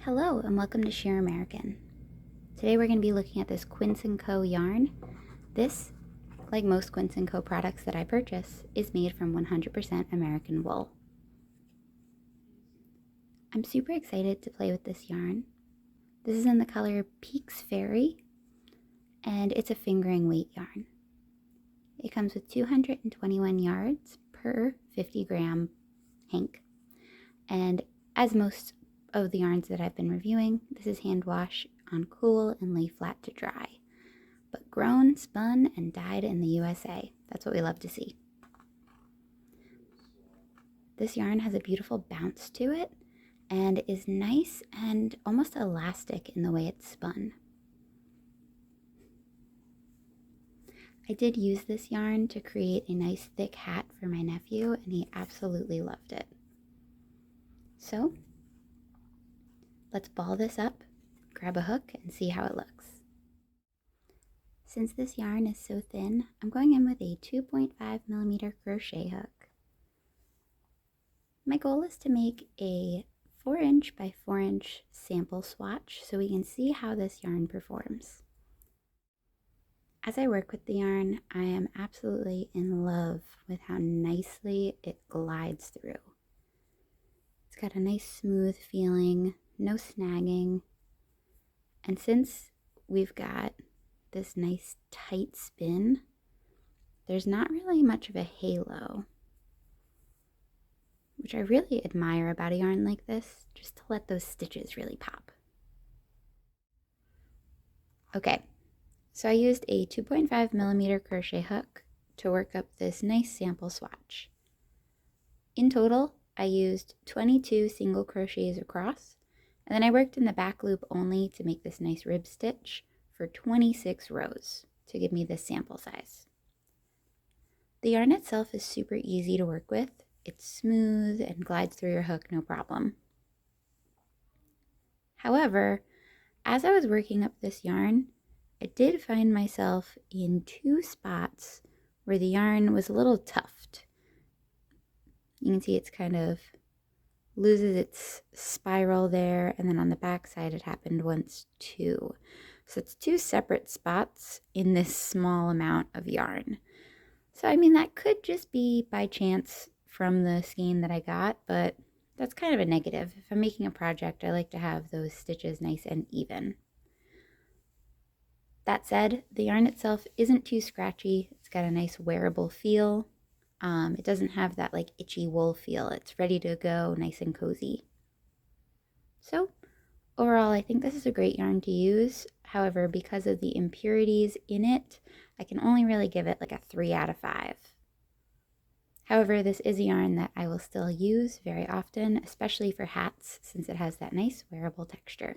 Hello and welcome to Sheer American. Today we're going to be looking at this Quince & Co yarn. This, like most Quince & Co products that I purchase, is made from 100% American wool. I'm super excited to play with this yarn. This is in the color Peaks Fairy, and it's a fingering weight yarn. It comes with 221 yards per 50 gram hank, and as most of the yarns that I've been reviewing, this is hand wash on cool and lay flat to dry, but grown, spun, and dyed in the USA. That's what we love to see. This yarn has a beautiful bounce to it and is nice and almost elastic in the way it's spun. I did use this yarn to create a nice thick hat for my nephew, and he absolutely loved it. So let's ball this up, grab a hook, and see how it looks. Since this yarn is so thin, I'm going in with a 2.5mm crochet hook. My goal is to make a 4" by 4" sample swatch so we can see how this yarn performs. As I work with the yarn, I am absolutely in love with how nicely it glides through. It's got a nice smooth feeling, no snagging, and since we've got this nice tight spin, there's not really much of a halo, which I really admire about a yarn like this, just to let those stitches really pop. Okay, so I used a 2.5mm crochet hook to work up this nice sample swatch. In total, I used 22 single crochets across, and then I worked in the back loop only to make this nice rib stitch for 26 rows to give me this sample size. The yarn itself is super easy to work with. It's smooth and glides through your hook no problem. However, as I was working up this yarn, I did find myself in two spots where the yarn was a little tufted. You can see it's kind of loses its spiral there, and then on the back side it happened once too. So it's two separate spots in this small amount of yarn. So I mean, that could just be by chance from the skein that I got, but that's kind of a negative. If I'm making a project, I like to have those stitches nice and even. That said, the yarn itself isn't too scratchy. It's got a nice wearable feel. It doesn't have that like itchy wool feel. It's ready to go, nice and cozy. So overall, I think this is a great yarn to use. However, because of the impurities in it, I can only really give it like a 3 out of 5. However, this is a yarn that I will still use very often, especially for hats, since it has that nice wearable texture.